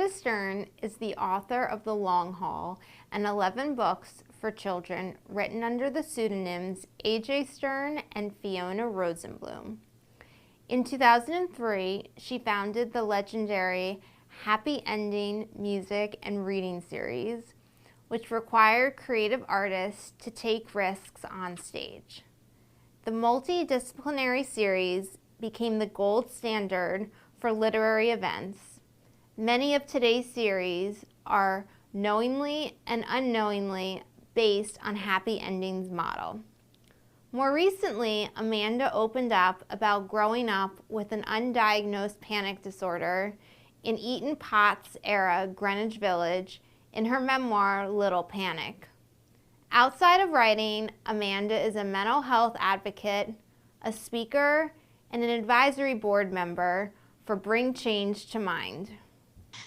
Amanda Stern is the author of The Long Haul and 11 books for children written under the pseudonyms A.J. Stern and Fiona Rosenblum. In 2003, she founded the legendary Happy Ending music and reading series, which required creative artists to take risks on stage. The multidisciplinary series became the gold standard for literary events. Many of today's series are knowingly and unknowingly based on Happy Endings model. More recently, Amanda opened up about growing up with an undiagnosed panic disorder in Eton Potts era Greenwich Village in her memoir, Little Panic. Outside of writing, Amanda is a mental health advocate, a speaker, and an advisory board member for Bring Change to Mind.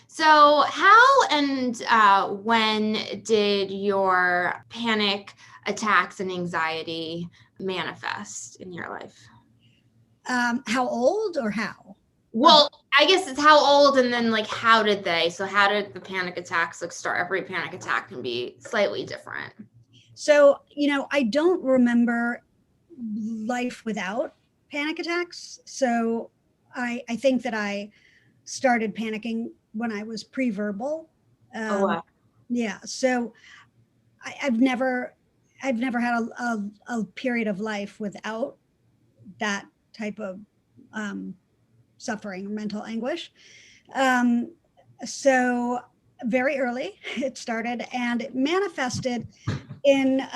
So how and when did your panic attacks and anxiety manifest in your life? How old or how? Well, I guess it's how old and then like how did they? So how did the panic attacks like start? Every panic attack can be slightly different. So, I don't remember life without panic attacks. So I think that I started panicking when I was pre-verbal. Wow. Yeah. So I've never had a period of life without that type of suffering or mental anguish. So very early it started, and it manifested in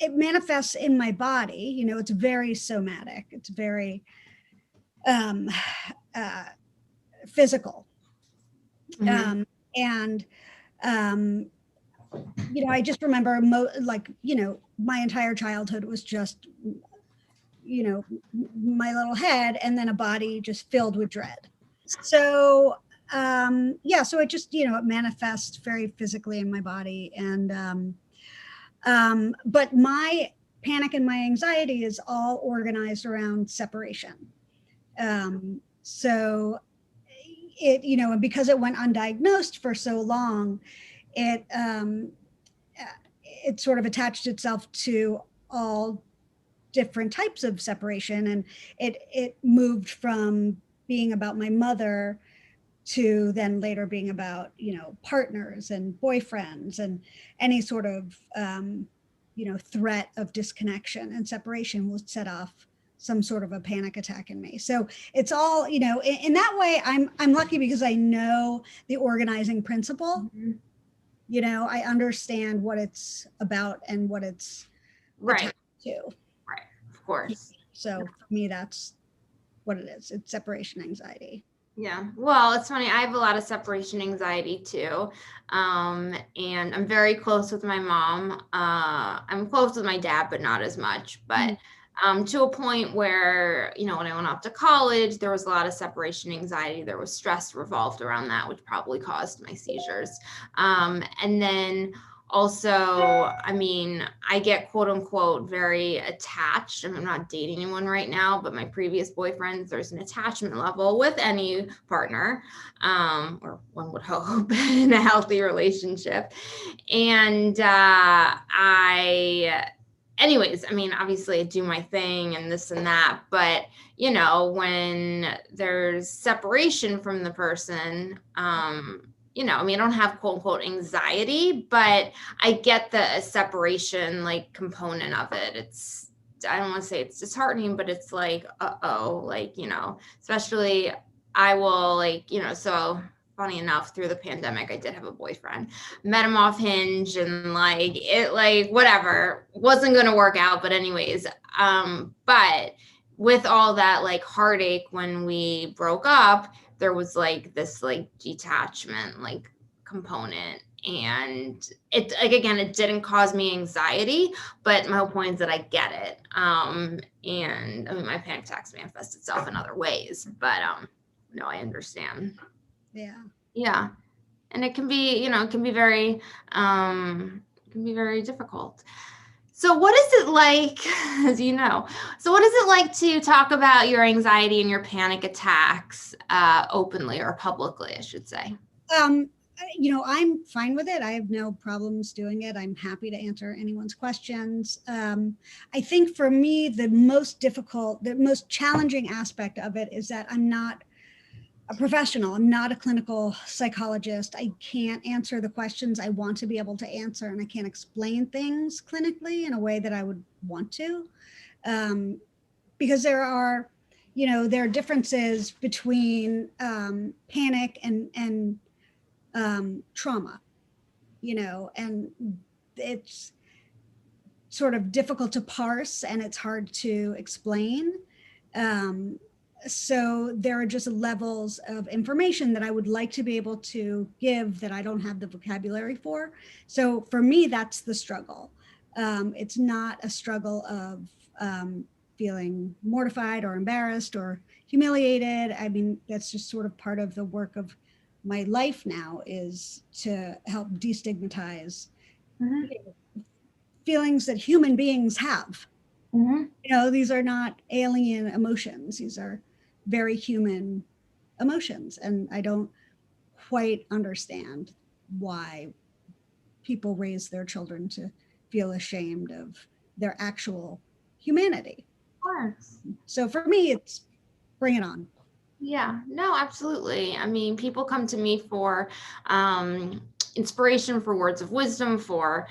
it manifests in my body. It's very somatic. It's very physical. Mhm. And I just remember my entire childhood was just my little head and then a body just filled with dread. So so it just it manifests very physically in my body. And but my panic and my anxiety is all organized around separation. So it and because it went undiagnosed for so long, it it sort of attached itself to all different types of separation, and it moved from being about my mother to then later being about partners and boyfriends and any sort of threat of disconnection and separation will set off some sort of a panic attack in me. So it's all in that way I'm lucky because I know the organizing principle. Mm-hmm. I understand what it's about and what it's Right. to. Right. Of course. So for me, that's what it is. It's separation anxiety. Yeah. Well, it's funny. I have a lot of separation anxiety too. And I'm very close with my mom. I'm close with my dad, but not as much. But to a point where, when I went off to college, there was a lot of separation anxiety. There was stress revolved around that, which probably caused my seizures. And then also, I get quote unquote very attached. I'm not dating anyone right now, but my previous boyfriends, there's an attachment level with any partner, or one would hope in a healthy relationship. And obviously I do my thing and this and that, but when there's separation from the person, I don't have quote unquote anxiety, but I get the separation like component of it. I don't want to say it's disheartening, but it's like, especially I will so funny enough, through the pandemic, I did have a boyfriend, met him off Hinge and whatever, wasn't going to work out. But anyways, but with all that heartache when we broke up, there was this detachment component, and it it didn't cause me anxiety, but my whole point is that I get it. And my panic attacks manifest itself in other ways, but no, I understand. Yeah. And it can be, it can be very difficult. So what is it like, as you know, so what is it like to talk about your anxiety and your panic attacks openly or publicly, I should say? I'm fine with it. I have no problems doing it. I'm happy to answer anyone's questions. I think for me, the most challenging aspect of it is that I'm not a professional. I'm not a clinical psychologist. I can't answer the questions I want to be able to answer, and I can't explain things clinically in a way that I would want to, because there are differences between panic and trauma, and it's sort of difficult to parse and it's hard to explain. So there are just levels of information that I would like to be able to give that I don't have the vocabulary for. So for me, that's the struggle. It's not a struggle of feeling mortified or embarrassed or humiliated. I mean, that's just sort of part of the work of my life now, is to help destigmatize feelings that human beings have. These are not alien emotions. These are very human emotions. And I don't quite understand why people raise their children to feel ashamed of their actual humanity. Of course. So for me, it's bring it on. Yeah, no, absolutely. I mean, people come to me for inspiration, for words of wisdom, for,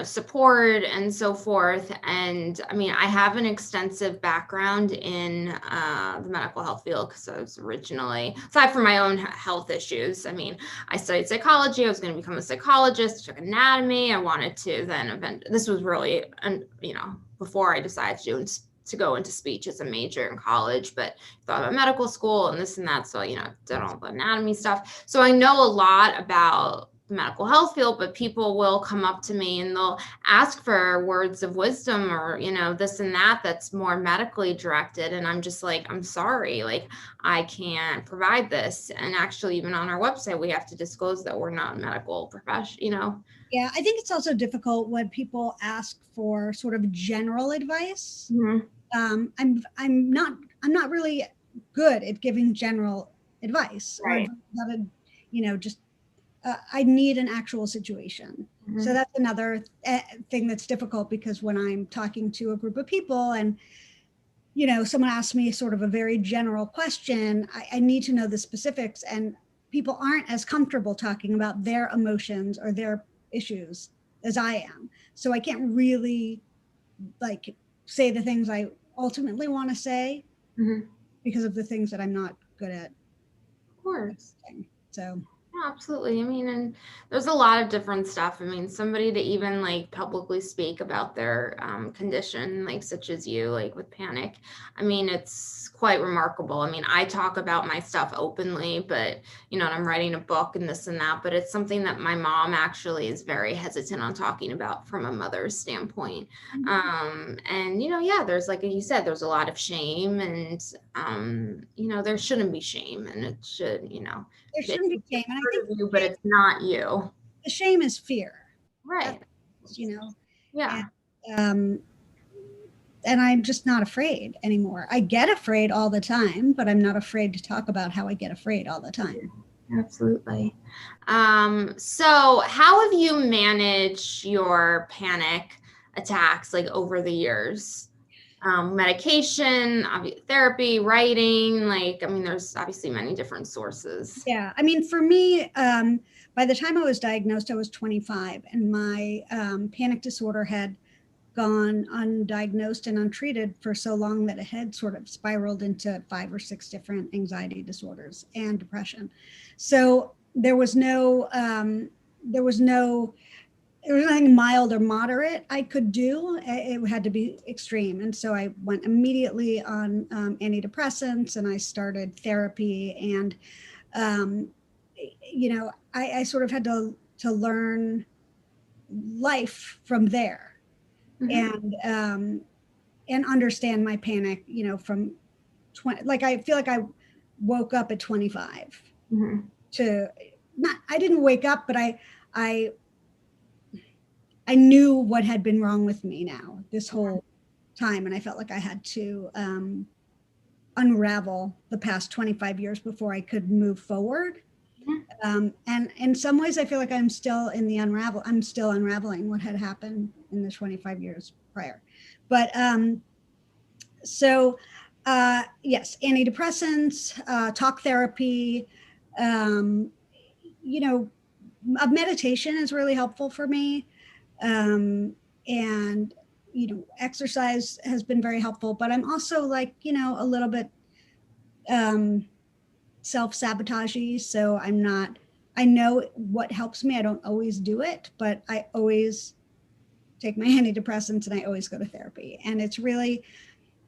support and so forth. And I mean, I have an extensive background in the medical health field because I was originally, aside from my own health issues, I mean, I studied psychology. I was going to become a psychologist, took anatomy. I wanted to then this was really, before I decided to go into speech as a major in college, but thought about medical school and this and that. So, done all the anatomy stuff. So I know a lot about the medical health field, but people will come up to me and they'll ask for words of wisdom or, this and that that's more medically directed. And I'm just like, I'm sorry, like I can't provide this. And actually, even on our website, we have to disclose that we're not medical professional, Yeah, I think it's also difficult when people ask for sort of general advice. I'm not really good at giving general advice, Right. Or just I need an actual situation. So that's another thing that's difficult, because when I'm talking to a group of people and someone asks me sort of a very general question, I need to know the specifics, and people aren't as comfortable talking about their emotions or their issues as I am. So I can't really say the things I ultimately want to say because of the things that I'm not good at. Of course. So Yeah, absolutely. I mean, and there's a lot of different stuff. I mean, somebody to even publicly speak about their condition, such as you, with panic. I mean, it's quite remarkable. I mean, I talk about my stuff openly, but, and I'm writing a book and this and that, but it's something that my mom actually is very hesitant on talking about from a mother's standpoint. And, yeah, there's, like you said, there's a lot of shame and, there shouldn't be shame, and it should, there shouldn't be shame. And I think you, but it's not you. The shame is fear. Right. Yeah. And I'm just not afraid anymore. I get afraid all the time, but I'm not afraid to talk about how I get afraid all the time. Absolutely. So how have you managed your panic attacks over the years? Medication, therapy, writing, there's obviously many different sources. Yeah. I mean, for me, by the time I was diagnosed, I was 25, and my panic disorder had gone undiagnosed and untreated for so long that it had sort of spiraled into 5 or 6 different anxiety disorders and depression. So there was nothing mild or moderate I could do. It had to be extreme. And so I went immediately on antidepressants, and I started therapy. And, I sort of had to learn life from there. And understand my panic, from 20, I feel like I woke up at 25 I didn't wake up, but I I knew what had been wrong with me now this whole time. And I felt like I had to unravel the past 25 years before I could move forward. And in some ways, I feel like I'm still unraveling what had happened in the 25 years prior. But so yes, antidepressants, talk therapy, you know, meditation is really helpful for me. And, you know, exercise has been very helpful, but I'm also like, you know, a little bit self-sabotagey. So I know what helps me. I don't always do it, but I always take my antidepressants and I always go to therapy. And it's really,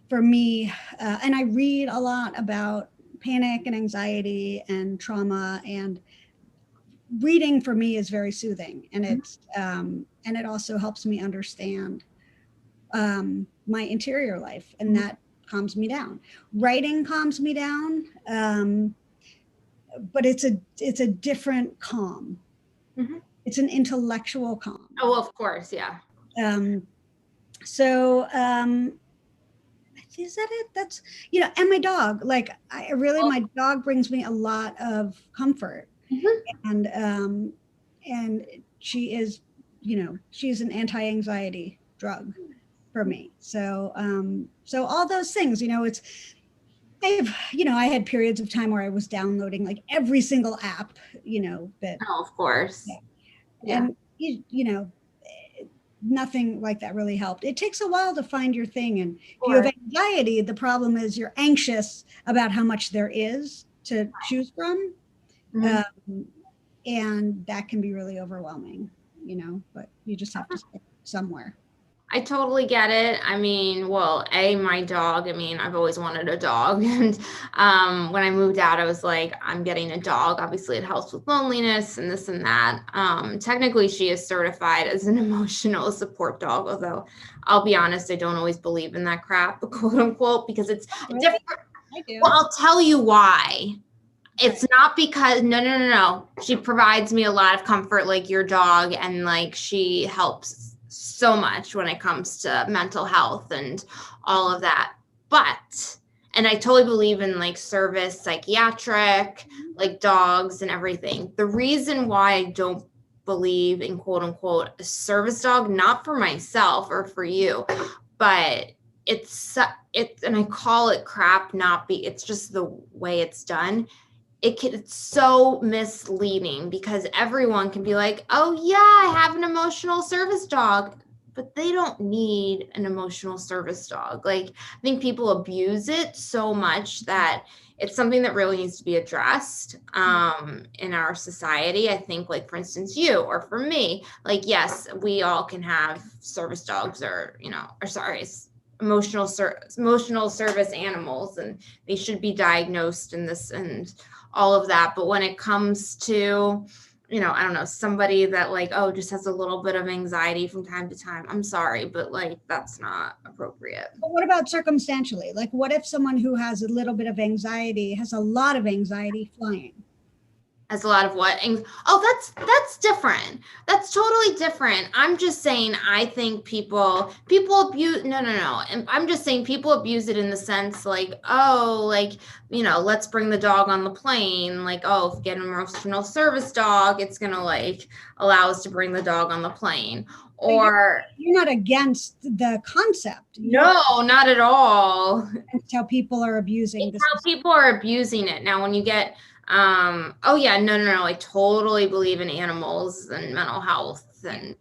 for me, and I read a lot about panic and anxiety and trauma, and reading for me is very soothing, and it also helps me understand my interior life, and that calms me down. Writing calms me down, but it's a different calm. It's an intellectual calm. Oh, well, of course, yeah. So is that it? That's, you know, and my dog, like my dog brings me a lot of comfort. And she is, you know, she's an anti-anxiety drug for me. So so all those things, you know, I had periods of time where I was downloading like every single app, you know, that. Oh, of course. Yeah. And you know, nothing like that really helped. It takes a while to find your thing. And if you have anxiety, the problem is you're anxious about how much there is to choose from. And that can be really overwhelming, you know, but you just have to start somewhere. I totally get it. I mean, well, my dog, I mean, I've always wanted a dog. And when I moved out, I was like, I'm getting a dog. Obviously, it helps with loneliness and this and that. Technically, she is certified as an emotional support dog, although I'll be honest, I don't always believe in that crap, quote unquote, because it's different. I do. Well, I'll tell you why. It's not because, no. She provides me a lot of comfort, like your dog, and like she helps so much when it comes to mental health and all of that. But, and I totally believe in like service, psychiatric, like dogs and everything. The reason why I don't believe in quote unquote a service dog, not for myself or for you, but it's, and I call it crap, it's just the way it's done. It's so misleading because everyone can be like, oh yeah, I have an emotional service dog, but they don't need an emotional service dog. Like, I think people abuse it so much that it's something that really needs to be addressed in our society. I think, like, for instance, you or for me, like, yes, we all can have service dogs emotional service animals, and they should be diagnosed in this and all of that. But when it comes to, you know, I don't know, somebody that like, oh, just has a little bit of anxiety from time to time, I'm sorry, but like, that's not appropriate. But what about circumstantially? Like, what if someone who has a little bit of anxiety has a lot of anxiety flying? Has a lot of what? Oh, that's different. That's totally different. I'm just saying, I think people abuse, no. And I'm just saying people abuse it in the sense like, oh, like, you know, let's bring the dog on the plane. Like, oh, if we get an emotional service dog, it's going to like allow us to bring the dog on the plane. Or you're not against the concept. No, not at all. It's how people are abusing this. How people are abusing it. Now, when you get, oh yeah, no. I totally believe in animals and mental health, and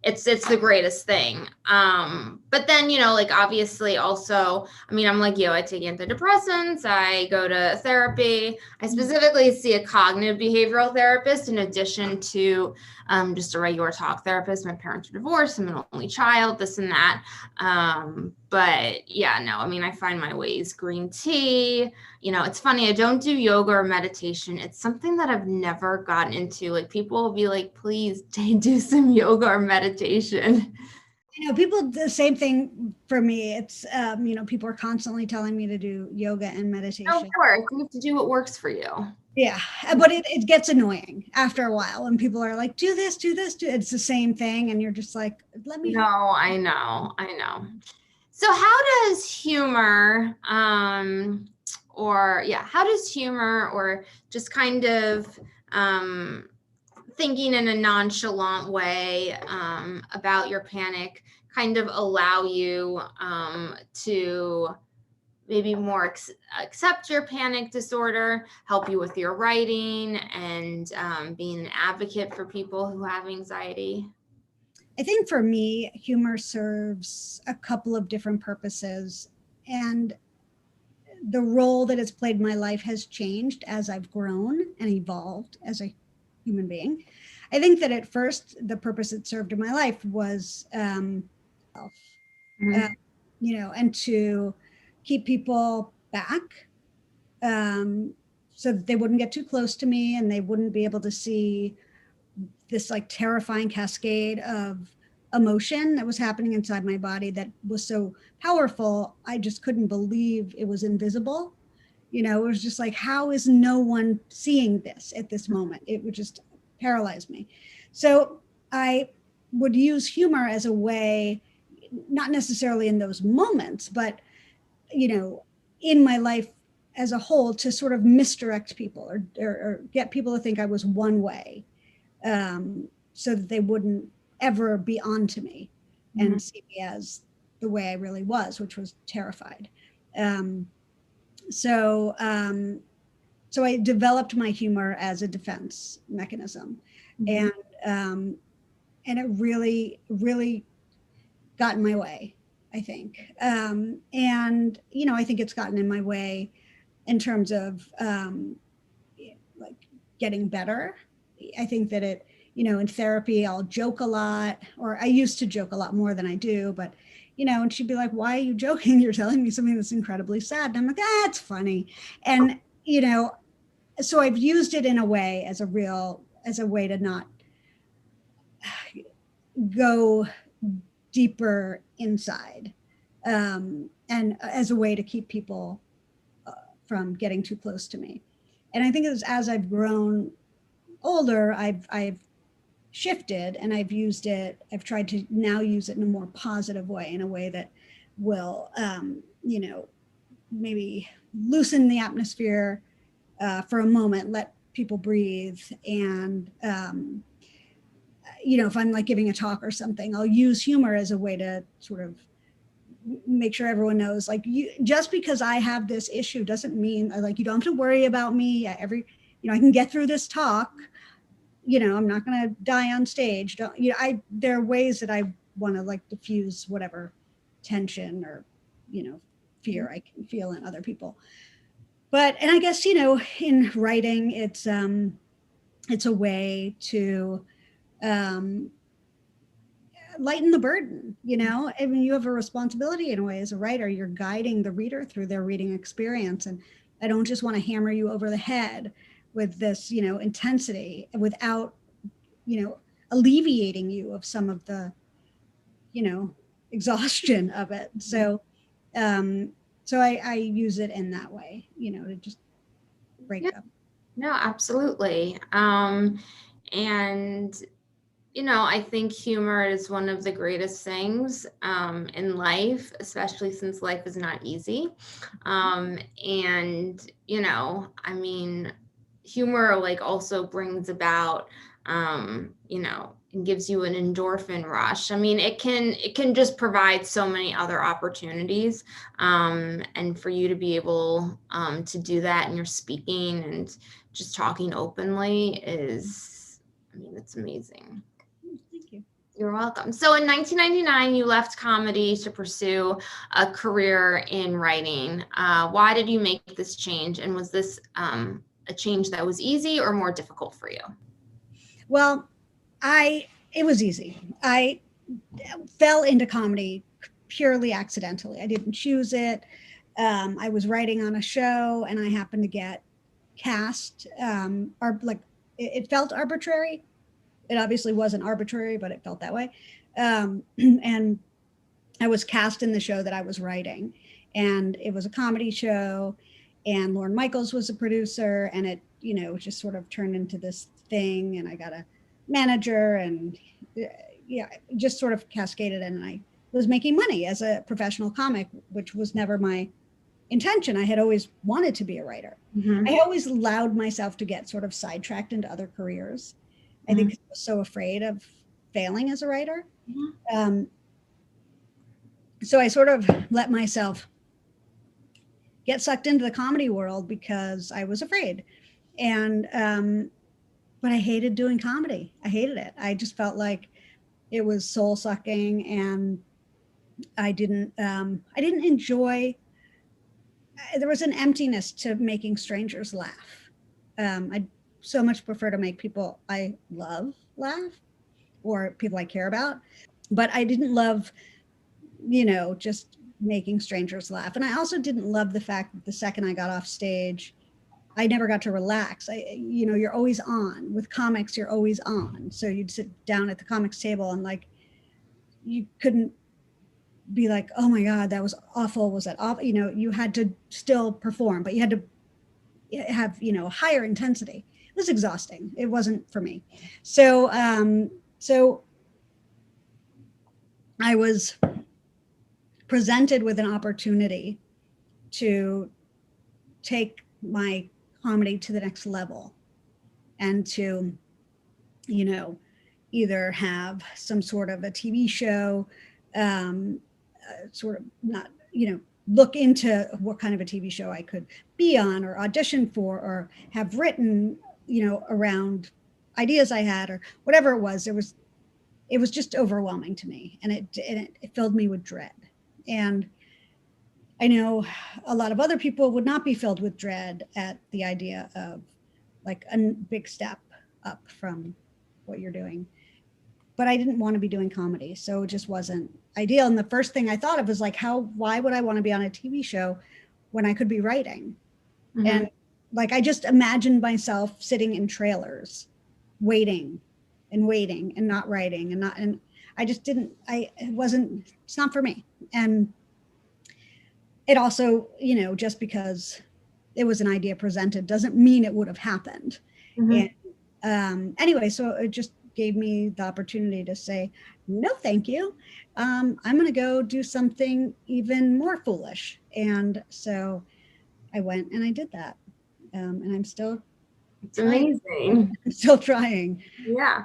it's the greatest thing. But then, you know, like obviously also, I mean, I'm like you, I take antidepressants, I go to therapy. I specifically see a cognitive behavioral therapist in addition to just a regular talk therapist. My parents are divorced, I'm an only child, this and that. But yeah, no, I mean, I find my ways, green tea, you know, it's funny, I don't do yoga or meditation. It's something that I've never gotten into. Like people will be like, please do some yoga or meditation. You know, people, the same thing for me. It's, you know, people are constantly telling me to do yoga and meditation. Of course, you have to do what works for you. Yeah, but it gets annoying after a while when people are like, do this, do this, do it's the same thing. And you're just like, let me. No, I know. So how does humor, how does humor or just kind of thinking in a nonchalant way about your panic kind of allow you to maybe more accept your panic disorder, help you with your writing, and being an advocate for people who have anxiety? I think for me, humor serves a couple of different purposes. And the role that it's played in my life has changed as I've grown and evolved as a human being. I think that at first, the purpose it served in my life was, Mm-hmm. and to keep people back, so that they wouldn't get too close to me and they wouldn't be able to see this like terrifying cascade of emotion that was happening inside my body that was so powerful. I just couldn't believe it was invisible. It was just like, how is no one seeing this at this moment? It would just paralyze me. So I would use humor as a way, not necessarily in those moments, but, in my life as a whole, to sort of misdirect people or get people to think I was one way, so that they wouldn't ever be on to me and see me as the way I really was, which was terrified. Um, so so I developed my humor as a defense mechanism, and um, and it really got in my way, I think. And I think it's gotten in my way in terms of like getting better. I think that in therapy, I'll joke a lot, or I used to joke a lot more than I do, but and she'd be like, why are you joking? You're telling me something that's incredibly sad. And I'm like, it's funny. And, so I've used it in a way as a way to not go deeper inside, and as a way to keep people from getting too close to me. And I think as I've grown older, I've shifted and I've tried to now use it in a more positive way, in a way that will, maybe loosen the atmosphere for a moment, let people breathe. And, if I'm like giving a talk or something, I'll use humor as a way to sort of make sure everyone knows, like, just because I have this issue doesn't mean, like, you don't have to worry about me. I can get through this talk. I'm not going to die on stage. There are ways that I want to like diffuse whatever tension or, fear I can feel in other people. And I guess, in writing, it's a way to lighten the burden. I mean, you have a responsibility in a way as a writer. You're guiding the reader through their reading experience. And I don't just want to hammer you over the head with this, intensity without, alleviating you of some of the, exhaustion of it. So, I use it in that way, to just break it up. No, absolutely. And I think humor is one of the greatest things in life, especially since life is not easy. And, I mean, humor like also brings about, and gives you an endorphin rush. I mean, it can just provide so many other opportunities. And for you to be able to do that in your speaking and just talking openly is, I mean, it's amazing. Thank you. You're welcome. So in 1999, you left comedy to pursue a career in writing. Why did you make this change? And was this a change that was easy or more difficult for you? Well, it was easy. I fell into comedy purely accidentally. I didn't choose it. I was writing on a show and I happened to get cast. It felt arbitrary. It obviously wasn't arbitrary, but it felt that way. And I was cast in the show that I was writing, and it was a comedy show. and Lorne Michaels was a producer, and it, you know, just sort of turned into this thing, and I got a manager, and yeah, just sort of cascaded, and I was making money as a professional comic, which was never my intention. I had always wanted to be a writer. Mhm. I always allowed myself to get sort of sidetracked into other careers. I think I was so afraid of failing as a writer. So I sort of let myself get sucked into the comedy world because I was afraid. And but I hated doing comedy. I hated it. I just felt like it was soul sucking, and I didn't enjoy. There was an emptiness to making strangers laugh. I so much prefer to make people I love laugh, or people I care about, but I didn't love, you know, just making strangers laugh. And I also didn't love the fact that the second I got off stage, I never got to relax. You know, you're always on. With comics, you're always on. So you'd sit down at the comics table and like, you couldn't be like, oh my God, that was awful. Was that awful? You know, you had to still perform, but you had to have, you know, higher intensity. It was exhausting. It wasn't for me. So, so I was presented with an opportunity to take my comedy to the next level, and to, you know, either have some sort of a TV show, sort of not, you know, look into what kind of a TV show I could be on or audition for or have written, you know, around ideas I had or whatever it was. It was just overwhelming to me, and it filled me with dread. And I know a lot of other people would not be filled with dread at the idea of like a big step up from what you're doing. But I didn't want to be doing comedy, so it just wasn't ideal. And the first thing I thought of was like, why would I want to be on a TV show when I could be writing? And like, I just imagined myself sitting in trailers, waiting and not writing and I just didn't, it's not for me. And it also, you know, just because it was an idea presented doesn't mean it would have happened. And anyway, so it just gave me the opportunity to say, no, thank you. I'm going to go do something even more foolish. And so I went and I did that. And I'm still It's amazing. I'm still trying. Yeah.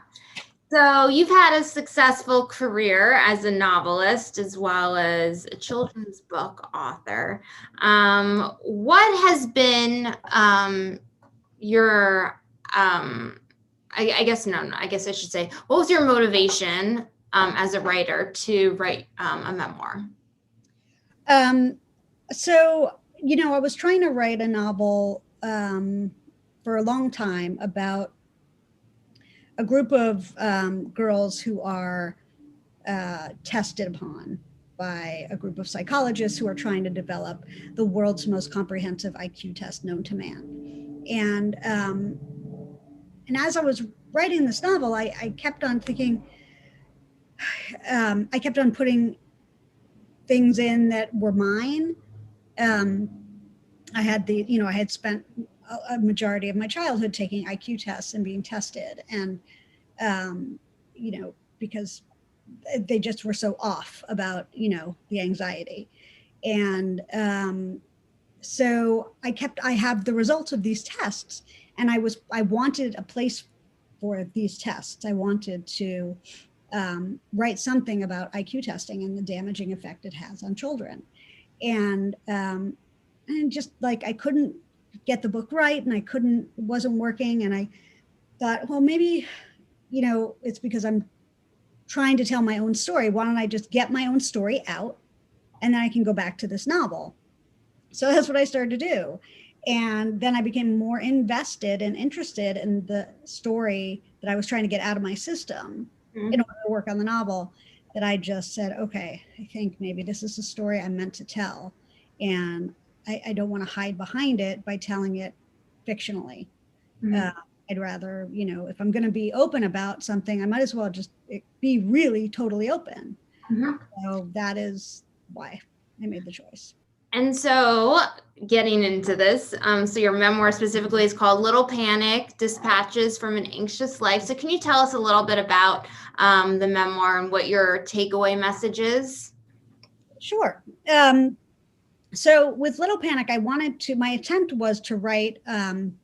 So you've had a successful career as a novelist as well as a children's book author. What has been your, I guess I should say, what was your motivation as a writer to write a memoir? So, you know, I was trying to write a novel for a long time about a group of girls who are tested upon by a group of psychologists who are trying to develop the world's most comprehensive IQ test known to man. And as I was writing this novel, I kept on thinking, I kept on putting things in that were mine. I had spent a majority of my childhood taking IQ tests and being tested, and you know, because they just were so off about, you know, the anxiety. And so I have the results of these tests, and I wanted a place for these tests. I wanted to write something about IQ testing and the damaging effect it has on children. And just like, I couldn't get the book right, and it wasn't working. And I thought, well, maybe, you know, it's because I'm trying to tell my own story. Why don't I just get my own story out, and then I can go back to this novel? So that's what I started to do. And then I became more invested and interested in the story that I was trying to get out of my system in order to work on the novel, that I just said, okay, I think maybe this is the story I'm meant to tell. And I don't want to hide behind it by telling it fictionally. I'd rather, you know, if I'm going to be open about something, I might as well just be really totally open. So that is why I made the choice. And so getting into this, so your memoir specifically is called Little Panic, Dispatches from an Anxious Life. So can you tell us a little bit about the memoir and what your takeaway message is? Sure. So with Little Panic, my attempt was to write an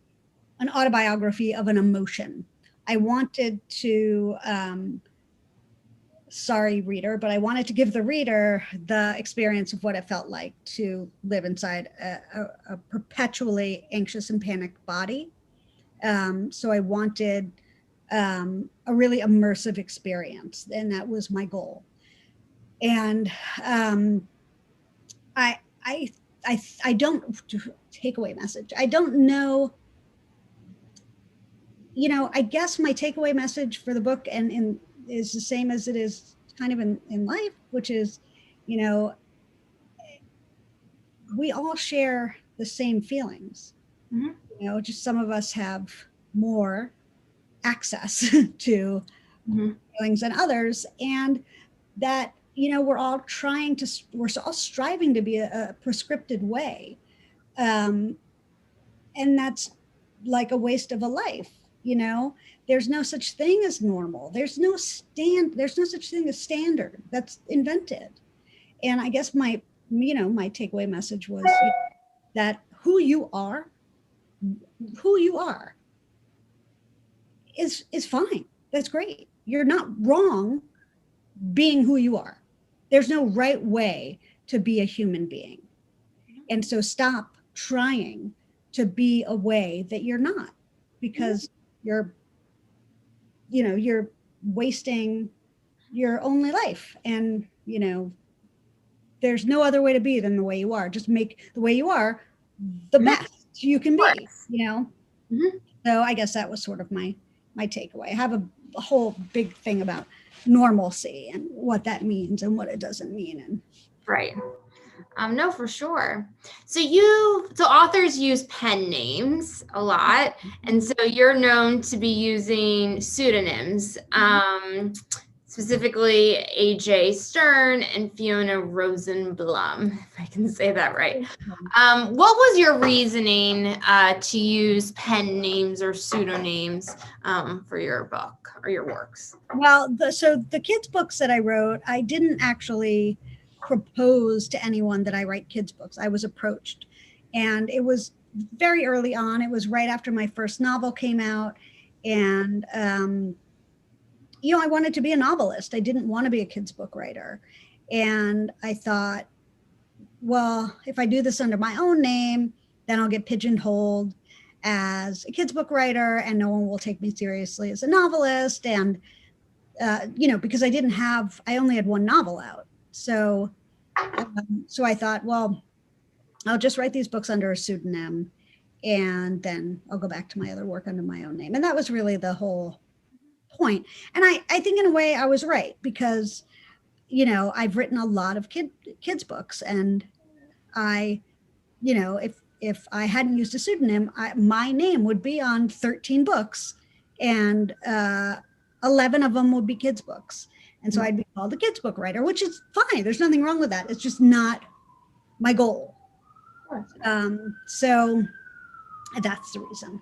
autobiography of an emotion. I wanted to, sorry, reader, but I wanted to give the reader the experience of what it felt like to live inside a perpetually anxious and panicked body. So I wanted a really immersive experience, and that was my goal. And I don't takeaway message. I don't know. I guess my takeaway message for the book and is the same as it is kind of in life, which is, we all share the same feelings. Mm-hmm. Just some of us have more access to feelings than others, and that we're all striving to be a prescripted way, and that's like a waste of a life. There's no such thing as normal. There's no such thing as standard. That's invented. And I guess my takeaway message was that who you are is fine. That's great. You're not wrong being who you are. There's no right way to be a human being. And so stop trying to be a way that you're not, because you're wasting your only life. And, there's no other way to be than the way you are. Just make the way you are the best you can be, So I guess that was sort of my takeaway. I have a whole big thing about normalcy and what that means and what it doesn't mean. And right. No, for sure. So authors use pen names a lot, and so you're known to be using pseudonyms, specifically A.J. Stern and Fiona Rosenblum, if I can say that right. What was your reasoning to use pen names or pseudonyms for your book or your works? Well, the kids' books that I wrote, I didn't actually propose to anyone that I write kids' books. I was approached, and it was very early on. It was right after my first novel came out, and I wanted to be a novelist. I didn't want to be a kids' book writer, and I thought, well, if I do this under my own name, then I'll get pigeonholed as a kids' book writer, and no one will take me seriously as a novelist. And because I only had one novel out. So I thought, well, I'll just write these books under a pseudonym, and then I'll go back to my other work under my own name. And that was really the whole point. And I think in a way I was right, because, I've written a lot of kids books, and if I hadn't used a pseudonym, my name would be on 13 books, and 11 of them would be kids books. And so I'd be called a kids book writer, which is fine. There's nothing wrong with that. It's just not my goal. So that's the reason.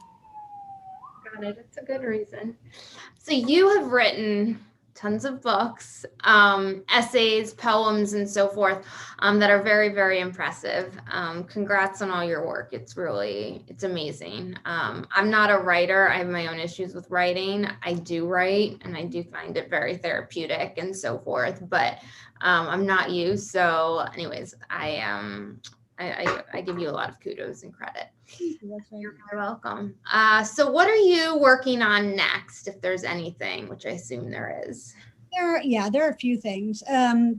Got it. It's a good reason. So you have written tons of books, essays, poems, and so forth, that are very, very impressive. Congrats on all your work. It's amazing. I'm not a writer. I have my own issues with writing. I do write, and I do find it very therapeutic and so forth, but I'm not you. So anyways, I give you a lot of kudos and credit. You're very welcome. So what are you working on next, if there's anything, which I assume there is? There are a few things. I've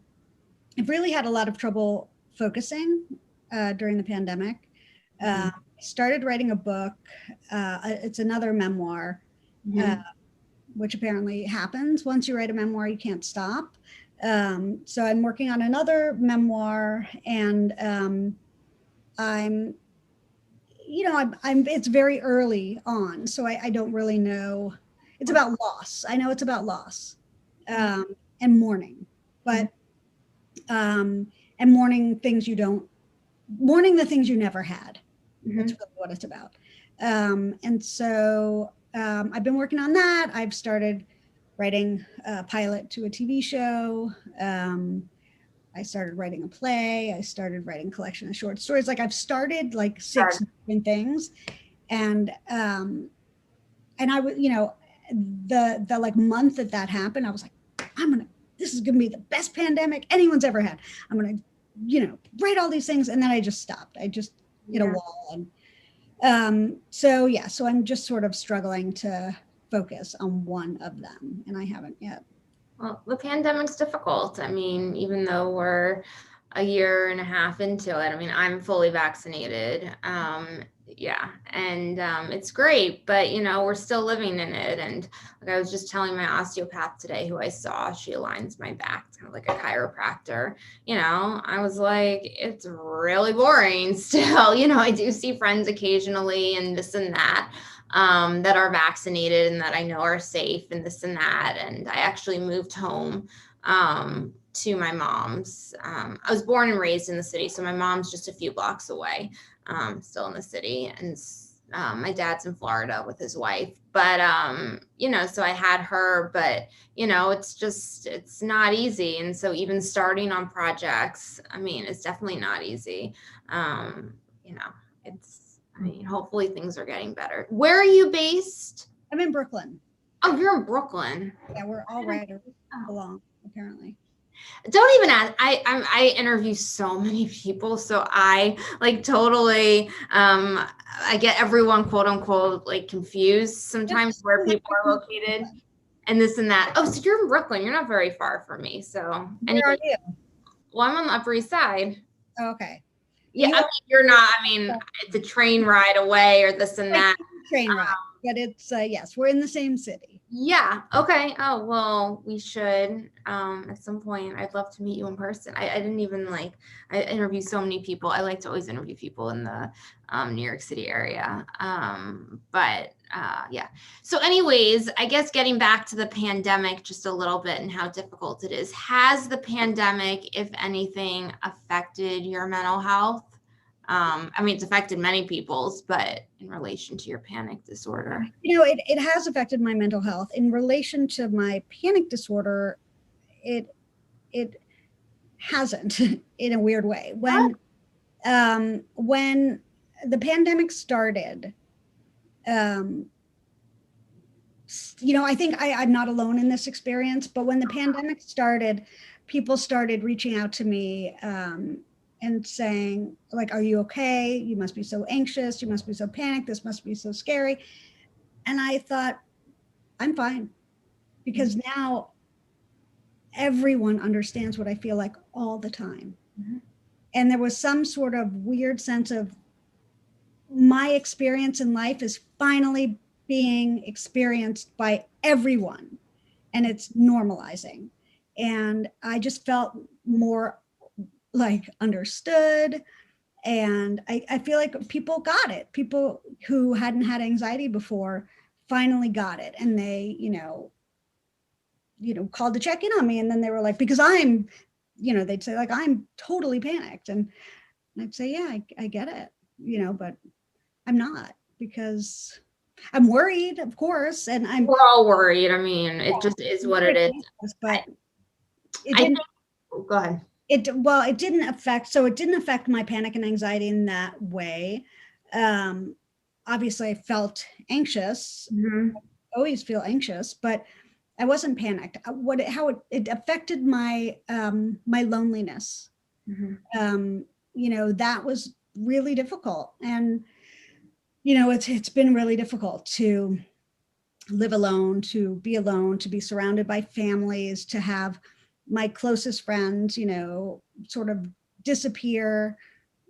really had a lot of trouble focusing during the pandemic. I started writing a book. It's another memoir, which apparently happens. Once you write a memoir, you can't stop. So I'm working on another memoir, and it's very early on, so I don't really know. It's about loss. I know it's about loss, and mourning, but and mourning things you don't mourning the things you never had. Mhm. That's really what it's about. And so I've been working on that. I've started writing a pilot to a TV show. I started writing a play. I started writing a collection of short stories. Like I've started like 6 different things, and I would, the like month that happened, I was like, this is gonna be the best pandemic anyone's ever had. I'm gonna, write all these things, and then I just stopped. I just hit a wall, and so I'm just sort of struggling to focus on one of them, and I haven't yet. Well, the pandemic's difficult. I mean, even though we're a year and a half into it, I mean, I'm fully vaccinated. Yeah, and it's great, but we're still living in it. And like I was just telling my osteopath today, who I saw, she aligns my back, it's kind of like a chiropractor. I was like, it's really boring still. I do see friends occasionally and this and that. That are vaccinated and that I know are safe and this and that. And I actually moved home to my mom's. I was born and raised in the city, so my mom's just a few blocks away, still in the city. And my dad's in Florida with his wife. But, so I had her, but, it's not easy. And so even starting on projects, I mean, it's definitely not easy. Hopefully things are getting better. Where are you based? I'm in Brooklyn. Oh, you're in Brooklyn. Yeah, we're all writers along, apparently. Don't even ask. I interview so many people, so I like totally I get everyone quote unquote like confused sometimes where people are located and this and that. Oh, so you're in Brooklyn. You're not very far from me. So anyway, where are you? Well, I'm on the Upper East Side. Oh, okay. Yeah, I mean, you're not. I mean, it's a train ride away or this and that. Train ride, but it's yes, we're in the same city. Yeah. Okay. Oh, well, we should at some point. I'd love to meet you in person. I didn't even I interview so many people. I like to always interview people in the New York City area. But yeah. So anyways, I guess getting back to the pandemic just a little bit and how difficult it is. Has the pandemic, if anything, affected your mental health? I mean, it's affected many people's, but in relation to your panic disorder. It has affected my mental health. In relation to my panic disorder, it hasn't in a weird way. When the pandemic started, I think I'm not alone in this experience, but when the pandemic started, people started reaching out to me and saying, like, are you okay? You must be so anxious. You must be so panicked. This must be so scary. And I thought, I'm fine, because now everyone understands what I feel like all the time. Mm-hmm. And there was some sort of weird sense of my experience in life is finally being experienced by everyone, and it's normalizing. And I just felt more like understood. And I feel like people got it. People who hadn't had anxiety before finally got it. And they, called to check in on me. And then they were like, because I'm, they'd say like, I'm totally panicked. And I'd say, yeah, I get it, but I'm not, because I'm worried, of course. And we're all worried. I mean, it just is what it is. But it didn't, go ahead. It didn't affect my panic and anxiety in that way. Obviously I felt anxious. Mm-hmm. I always feel anxious, but I wasn't panicked. How it affected my my loneliness. Mm-hmm. That was really difficult. And it's been really difficult to live alone, to be surrounded by families, to have my closest friends, sort of disappear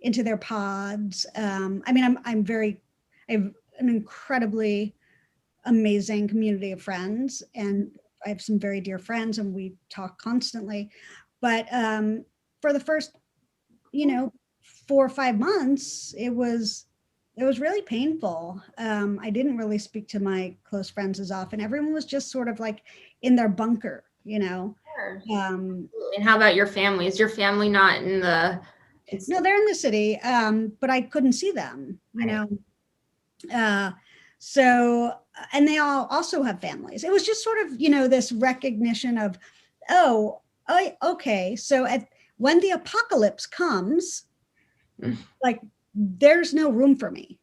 into their pods. I mean, I have an incredibly amazing community of friends, and I have some very dear friends, and we talk constantly. But for the first, 4 or 5 months, it was really painful. I didn't really speak to my close friends as often. Everyone was just sort of like in their bunker, And how about your family? Is your family not in the No, they're in the city, but I couldn't see them, you know. So, and they all also have families. It was just sort of, you know, this recognition of, oh, okay. So when the apocalypse comes, like, there's no room for me.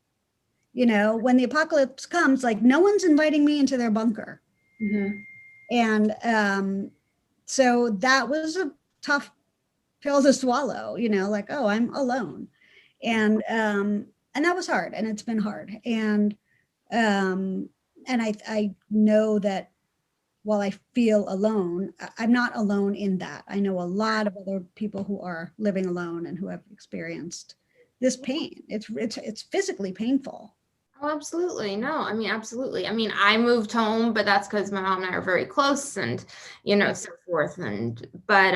You know, when the apocalypse comes, like, no one's inviting me into their bunker. And so that was a tough pill to swallow, you know, like, oh, I'm alone. And that was hard, and it's been hard. And I know that while I feel alone, I'm not alone in that. I know a lot of other people who are living alone and who have experienced this pain. It's physically painful. Oh, absolutely. No, I mean, absolutely. I mean, I moved home, but that's because my mom and I are very close and, you know, so forth. But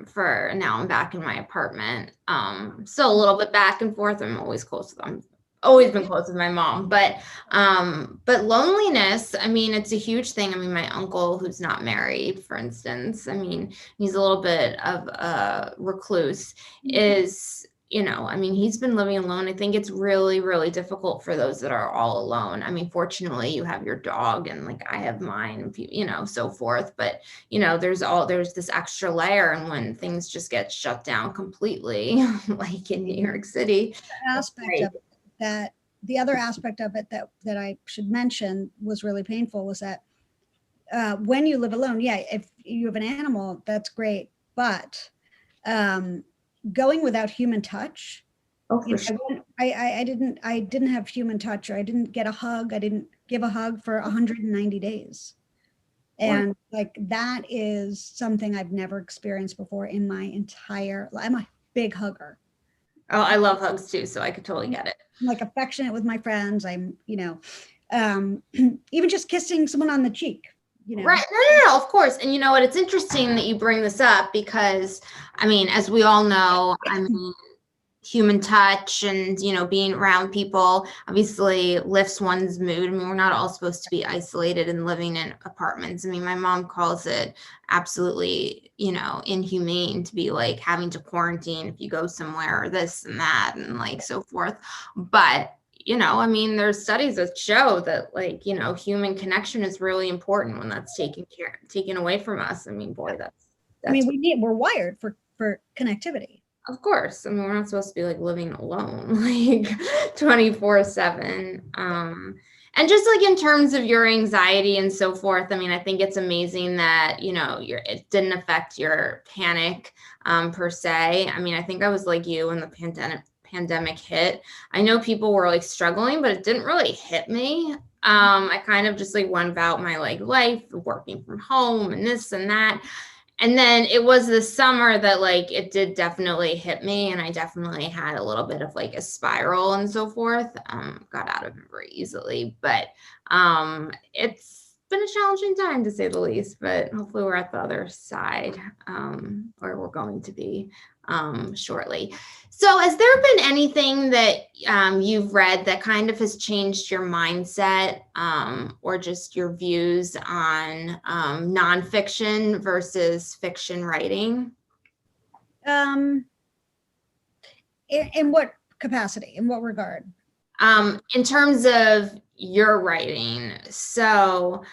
for now I'm back in my apartment. Still a little bit back and forth. I'm always close with them. Always been close with my mom, but loneliness, I mean, it's a huge thing. I mean, my uncle who's not married, for instance, I mean, he's a little bit of a recluse, is, you know, I mean, he's been living alone. I think it's really, really difficult for those that are all alone. I mean, fortunately, you have your dog and like I have mine, you know, so forth. But, you know, there's this extra layer. And when things just get shut down completely, like in New York City. Aspect of it, that the other aspect of it that I should mention was really painful was that when you live alone, yeah, if you have an animal, that's great. But going without human touch. Oh, for sure. I didn't have human touch, or I didn't get a hug. I didn't give a hug for 190 days. And like, that is something I've never experienced before in my entire life. I'm a big hugger. Oh, I love hugs too, so I could totally get it. I'm like affectionate with my friends. I'm, you know, even just kissing someone on the cheek. You know? Right. No, of course. And you know what? It's interesting that you bring this up because, I mean, as we all know, I mean, human touch and, you know, being around people obviously lifts one's mood. I mean, we're not all supposed to be isolated and living in apartments. I mean, my mom calls it absolutely, you know, inhumane to be like having to quarantine if you go somewhere or this and that and like so forth. But you know, I mean, there's studies that show that, like, you know, human connection is really important when that's taken away from us. I mean, boy, that's I mean, we're wired for connectivity. Of course. I mean, we're not supposed to be like living alone, like 24/7. And just like in terms of your anxiety and so forth, I mean, I think it's amazing that, you know, it didn't affect your panic per se. I mean, I think I was like you when the pandemic hit. I know people were like struggling, but it didn't really hit me. I kind of just like went about my like life, working from home and this and that. And then it was the summer that like it did definitely hit me, and I definitely had a little bit of like a spiral and so forth. Got out of it very easily, but it's been a challenging time to say the least, but hopefully we're at the other side, where we're going to be shortly. So has there been anything that you've read that kind of has changed your mindset or just your views on nonfiction versus fiction writing? In what capacity? In what regard? In terms of your writing. So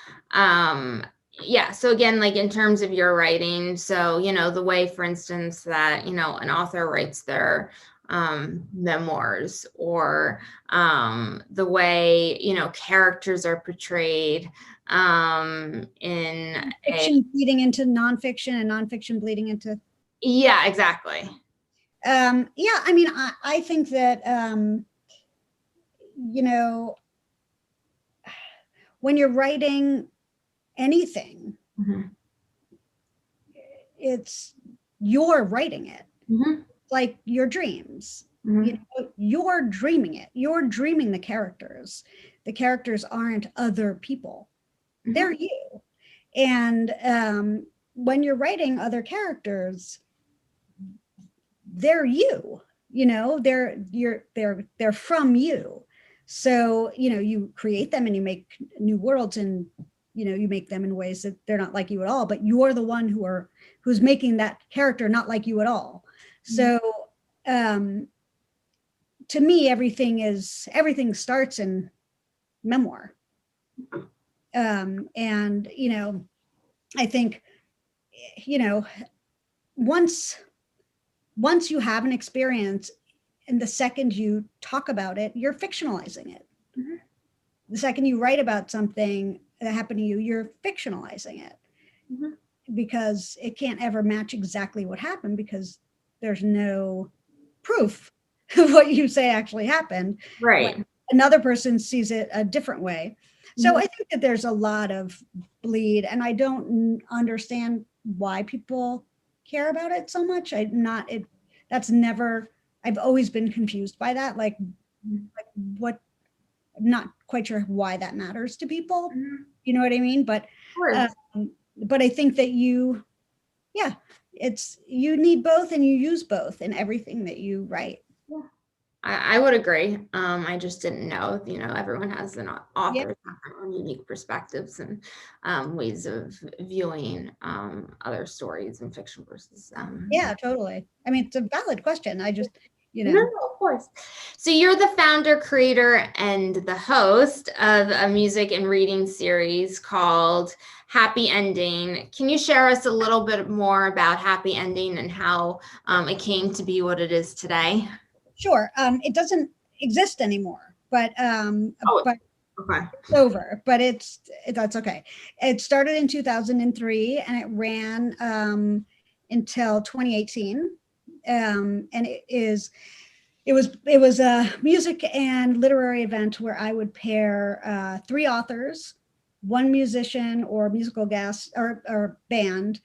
yeah, so again, like in terms of your writing, so, you know, the way, for instance, that, you know, an author writes their memoirs, or the way, you know, characters are portrayed in fiction bleeding into nonfiction and nonfiction bleeding into. Yeah, exactly. Yeah, I mean, I think that, you know, when you're writing anything, you're writing it, like your dreams. You know, you're dreaming it. You're dreaming the characters. The characters aren't other people. They're you. And when you're writing other characters, they're you. You know, they're from you. So, you know, you create them and you make new worlds, and, you know, you make them in ways that they're not like you at all, but you're the one who's making that character not like you at all. So to me, everything starts in memoir. And, I think, once you have an experience, and the second you talk about it, you're fictionalizing it. Mhm. The second you write about something that happened to you, you're fictionalizing it. Mhm. Because it can't ever match exactly what happened, because there's no proof of what you say actually happened. Right. When another person sees it a different way. So I think that there's a lot of bleed, and I don't understand why people care about it so much. I've always been confused by that. Like what, I'm not quite sure why that matters to people. Mhm. You know what I mean? Of course. But I think that yeah, you need both, and you use both in everything that you write. I would agree. I just didn't know, everyone has an author's own unique perspectives and ways of viewing other stories in fiction versus. Yeah, totally. I mean, it's a valid question. I just, No, of course. So you're the founder, creator, and the host of a music and reading series called Happy Ending. Can you share us a little bit more about Happy Ending and how it came to be what it is today? Sure. It doesn't exist anymore, but Oh, but okay. it's over. But that's okay. It started in 2003, and it ran until 2018. And it was a music and literary event where I would pair three authors, one musician or musical guest or band,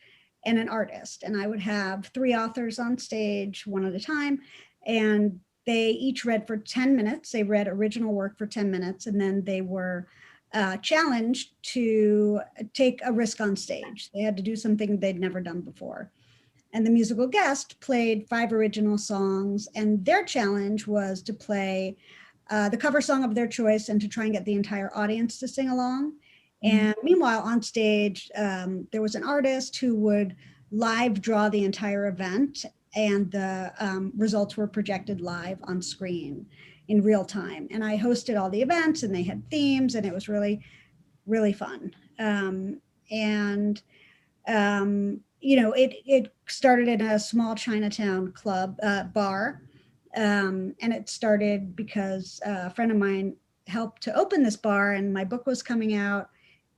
and an artist. And I would have three authors on stage one at a time, and they each read for 10 minutes. They read original work for 10 minutes, and then they were challenged to take a risk on stage. They had to do something they'd never done before. And the musical guest played 5 original songs, and their challenge was to play the cover song of their choice and to try and get the entire audience to sing along. And meanwhile, on stage, there was an artist who would live draw the entire event, and the results were projected live on screen in real time. And I hosted all the events, and they had themes, and it was really, really fun. And it started in a small Chinatown club bar, and it started because a friend of mine helped to open this bar, and my book was coming out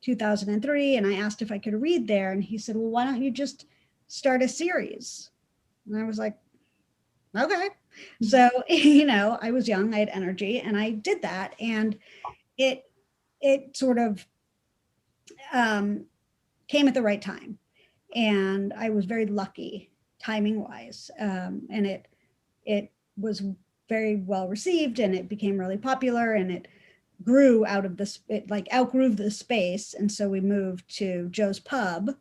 2003, and I asked if I could read there, and he said, "Well, why don't you just start a series?" And I was like, "Okay." So I was young, I had energy, and I did that, and it sort of came at the right time. And I was very lucky timing wise. And it was very well received, and it became really popular, and it grew out of this, it like outgrew the space. And so we moved to Joe's Pub,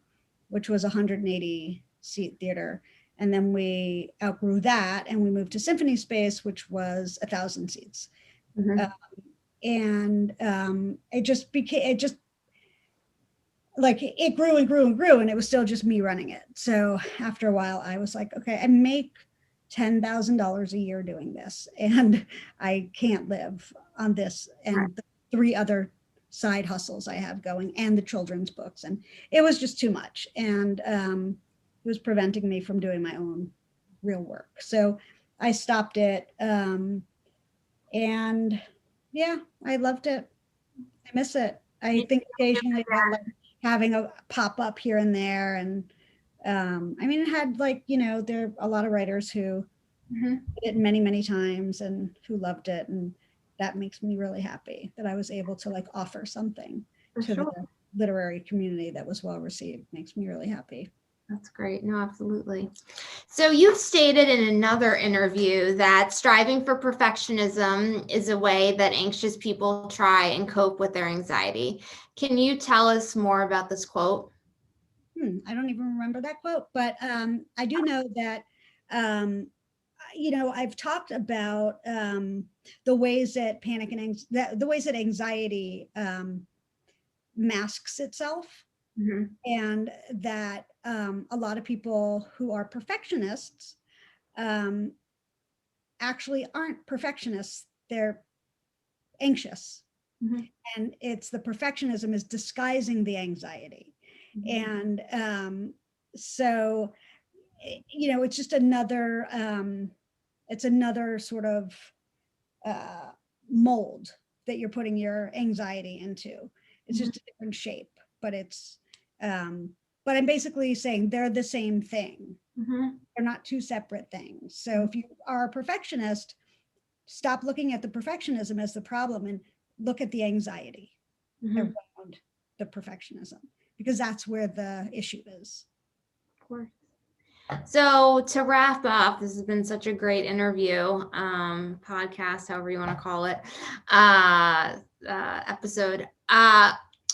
which was a 180 seat theater. And then we outgrew that, and we moved to Symphony Space, which was 1,000 seats. And it just like it grew and grew and grew, and it was still just me running it. So after a while, I was like, okay, I make $10,000 a year doing this, and I can't live on this and the 3 other side hustles I have going, and the children's books, and it was just too much, and it was preventing me from doing my own real work. So I stopped it, and yeah, I loved it. I miss it. I think occasionally about like having a pop up here and there. And I mean, it had like, there are a lot of writers who did it many, many times and who loved it. And that makes me really happy that I was able to like offer something to the literary community that was well received. Makes me really happy. That's great. No, absolutely. So you've stated in another interview that striving for perfectionism is a way that anxious people try and cope with their anxiety. Can you tell us more about this quote? I don't even remember that quote, but I do know that, I've talked about the ways that the ways that anxiety masks itself, and that a lot of people who are perfectionists actually aren't perfectionists, they're anxious. Mm-hmm. And it's the perfectionism is disguising the anxiety. Mm-hmm. And so, you know, it's just another, it's another sort of mold that you're putting your anxiety into. It's just a different shape, but but I'm basically saying they're the same thing. Mm-hmm. They're not two separate things. So if you are a perfectionist, stop looking at the perfectionism as the problem and look at the anxiety Mm-hmm. around the perfectionism, because that's where the issue is. Of course. So to wrap up, this has been such a great interview, podcast, however you want to call it, episode.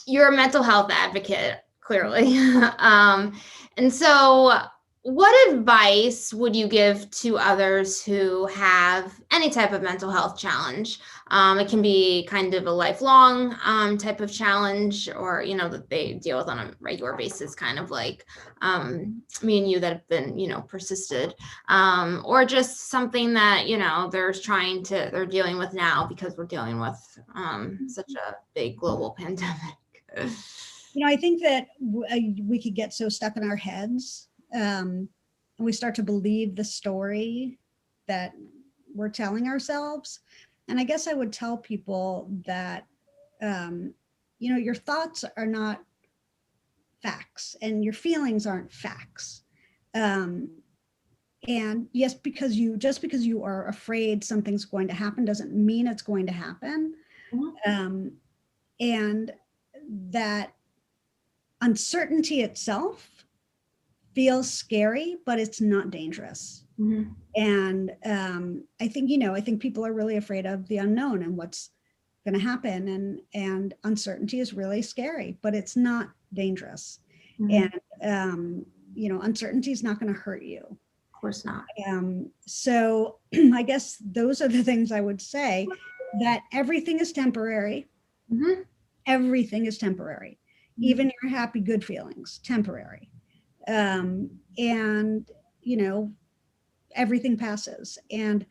You're a mental health advocate, clearly. And so what advice would you give to others who have any type of mental health challenge? It can be kind of a lifelong type of challenge, or, you know, that they deal with on a regular basis, kind of like me and you that have been, you know, persisted, or just something that, you know, they're dealing with now because we're dealing with such a big global pandemic. You know, I think that we could get so stuck in our heads, and we start to believe the story that we're telling ourselves. And I guess I would tell people that, you know, your thoughts are not facts and your feelings aren't facts. And yes, just because you are afraid something's going to happen doesn't mean it's going to happen. And that uncertainty itself feels scary, but it's not dangerous. Mm-hmm. And I think, you know, I think people are really afraid of the unknown and what's going to happen. And uncertainty is really scary, but it's not dangerous. Mm-hmm. And, you know, uncertainty is not going to hurt you. Of course not. So I guess those are the things I would say, that everything is temporary. Mm-hmm. Everything is temporary. Mm-hmm. Even your happy, good feelings, temporary. And, you know, everything passes, and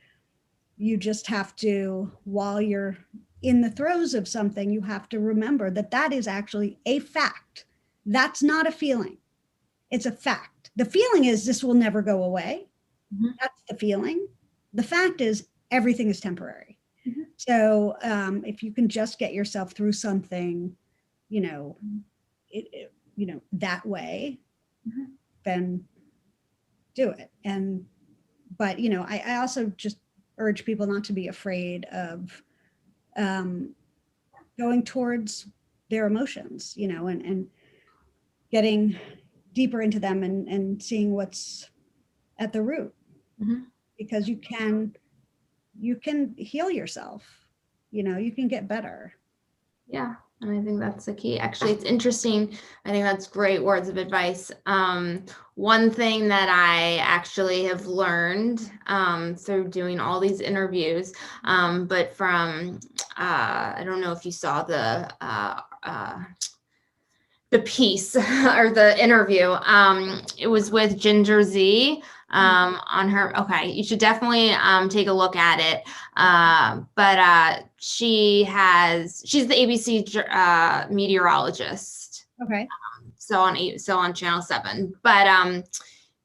you just have to, while you're in the throes of something, you have to remember that that is actually a fact. That's not a feeling. It's a fact. The feeling is this will never go away. Mm-hmm. That's the feeling. The fact is everything is temporary. Mm-hmm. So if you can just get yourself through something, you know, you know, that way, mm-hmm. then do it. But, you know, I also just urge people not to be afraid of going towards their emotions, you know, and getting deeper into them and seeing what's at the root. Mm-hmm. Because you can heal yourself, you know, you can get better. Yeah. And I think that's the key. Actually, it's interesting. I think that's great words of advice. One thing that I actually have learned through doing all these interviews, but from, I don't know if you saw the piece or the interview. It was with Ginger Z on her. Okay, you should definitely take a look at it. But she's the ABC meteorologist. Okay. So on Channel 7. But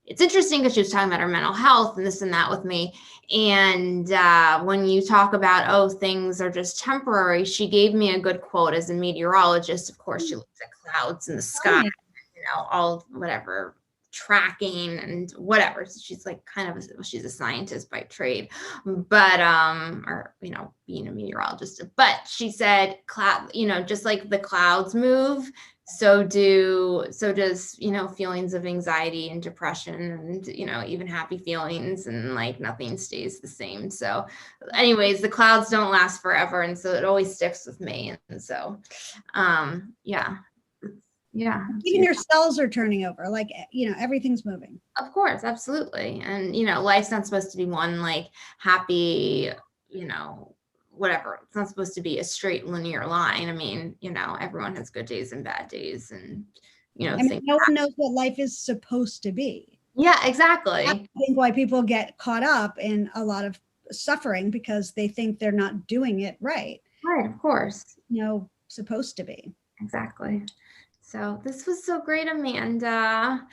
it's interesting because she was talking about her mental health and this and that with me. And when you talk about, oh, things are just temporary, she gave me a good quote as a meteorologist. Of course, she looks at clouds in the sky, you know, all whatever, tracking and whatever. So she's like she's a scientist by trade, but or, you know, being a meteorologist. But she said, you know, just like the clouds move, so does, you know, feelings of anxiety and depression and, you know, even happy feelings, and like nothing stays the same. So anyways, the clouds don't last forever. And so it always sticks with me. And so, yeah. Even your cells are turning over, like, you know, everything's moving. Of course. Absolutely. And, you know, life's not supposed to be one like happy, you know, whatever. It's not supposed to be a straight linear line. I mean, you know, everyone has good days and bad days, and, you know, I mean, no one knows what life is supposed to be. Yeah, exactly. I think why people get caught up in a lot of suffering because they think they're not doing it right. Right, of course. You know, supposed to be. Exactly. So this was so great, Amanda.